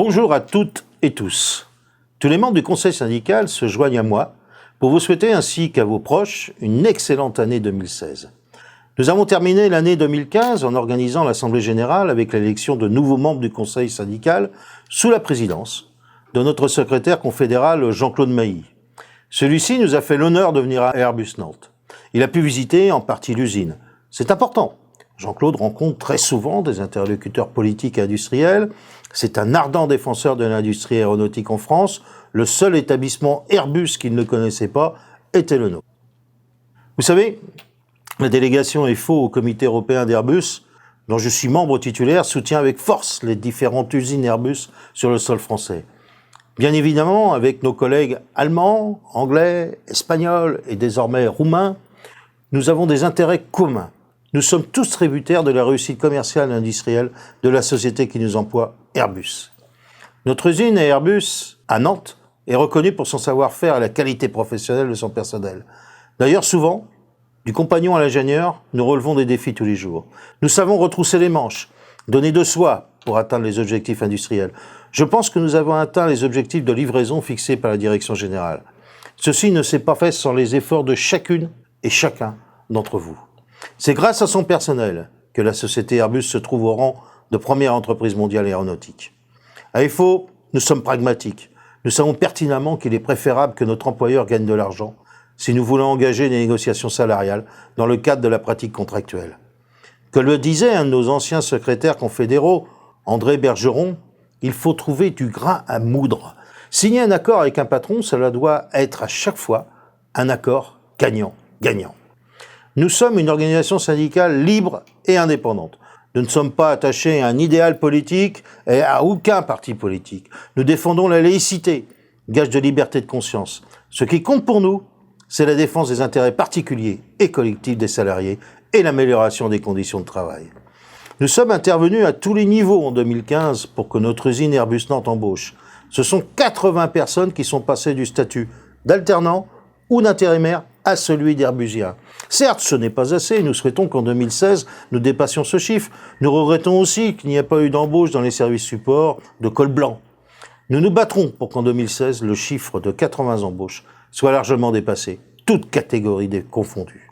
Bonjour à toutes et tous. Tous les membres du conseil syndical se joignent à moi pour vous souhaiter ainsi qu'à vos proches une excellente année 2016. Nous avons terminé l'année 2015 en organisant l'Assemblée générale avec l'élection de nouveaux membres du conseil syndical sous la présidence de notre secrétaire confédéral Jean-Claude Mailly. Celui-ci nous a fait l'honneur de venir à Airbus Nantes. Il a pu visiter en partie l'usine. C'est important. Jean-Claude rencontre très souvent des interlocuteurs politiques et industriels. C'est un ardent défenseur de l'industrie aéronautique en France. Le seul établissement Airbus qu'il ne connaissait pas était le nôtre. Vous savez, la délégation FO au comité européen d'Airbus, dont je suis membre titulaire, soutient avec force les différentes usines Airbus sur le sol français. Bien évidemment, avec nos collègues allemands, anglais, espagnols et désormais roumains, nous avons des intérêts communs. Nous sommes tous tributaires de la réussite commerciale et industrielle de la société qui nous emploie, Airbus. Notre usine Airbus, à Nantes, est reconnue pour son savoir-faire et la qualité professionnelle de son personnel. D'ailleurs, souvent, du compagnon à l'ingénieur, nous relevons des défis tous les jours. Nous savons retrousser les manches, donner de soi pour atteindre les objectifs industriels. Je pense que nous avons atteint les objectifs de livraison fixés par la direction générale. Ceci ne s'est pas fait sans les efforts de chacune et chacun d'entre vous. C'est grâce à son personnel que la société Airbus se trouve au rang de première entreprise mondiale aéronautique. À FO, nous sommes pragmatiques. Nous savons pertinemment qu'il est préférable que notre employeur gagne de l'argent si nous voulons engager des négociations salariales dans le cadre de la pratique contractuelle. Que le disait un de nos anciens secrétaires confédéraux, André Bergeron, il faut trouver du grain à moudre. Signer un accord avec un patron, cela doit être à chaque fois un accord gagnant-gagnant. Nous sommes une organisation syndicale libre et indépendante. Nous ne sommes pas attachés à un idéal politique et à aucun parti politique. Nous défendons la laïcité, gage de liberté de conscience. Ce qui compte pour nous, c'est la défense des intérêts particuliers et collectifs des salariés et l'amélioration des conditions de travail. Nous sommes intervenus à tous les niveaux en 2015 pour que notre usine Airbus Nantes embauche. Ce sont 80 personnes qui sont passées du statut d'alternant ou d'intérimaire à celui d'Airbusien. Certes, ce n'est pas assez, nous souhaitons qu'en 2016, nous dépassions ce chiffre. Nous regrettons aussi qu'il n'y ait pas eu d'embauche dans les services supports de col blanc. Nous nous battrons pour qu'en 2016, le chiffre de 80 embauches soit largement dépassé, toutes catégories confondues.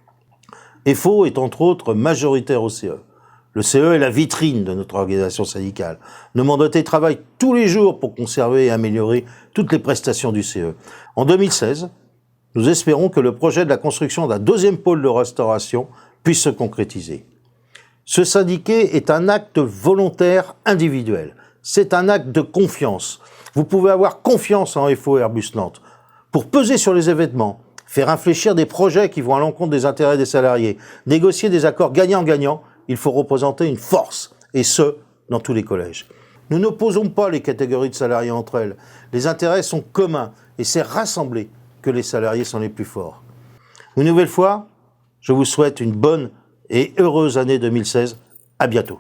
FO est entre autres majoritaire au CE. Le CE est la vitrine de notre organisation syndicale. Nos mandatés travaillent tous les jours pour conserver et améliorer toutes les prestations du CE. En 2016, nous espérons que le projet de la construction d'un deuxième pôle de restauration puisse se concrétiser. Se syndiquer est un acte volontaire individuel. C'est un acte de confiance. Vous pouvez avoir confiance en FO Airbus Nantes. Pour peser sur les événements, faire infléchir des projets qui vont à l'encontre des intérêts des salariés, négocier des accords gagnant-gagnant, il faut représenter une force, et ce, dans tous les collèges. Nous n'opposons pas les catégories de salariés entre elles. Les intérêts sont communs, et c'est rassemblés que les salariés sont les plus forts. Une nouvelle fois, je vous souhaite une bonne et heureuse année 2016. À bientôt.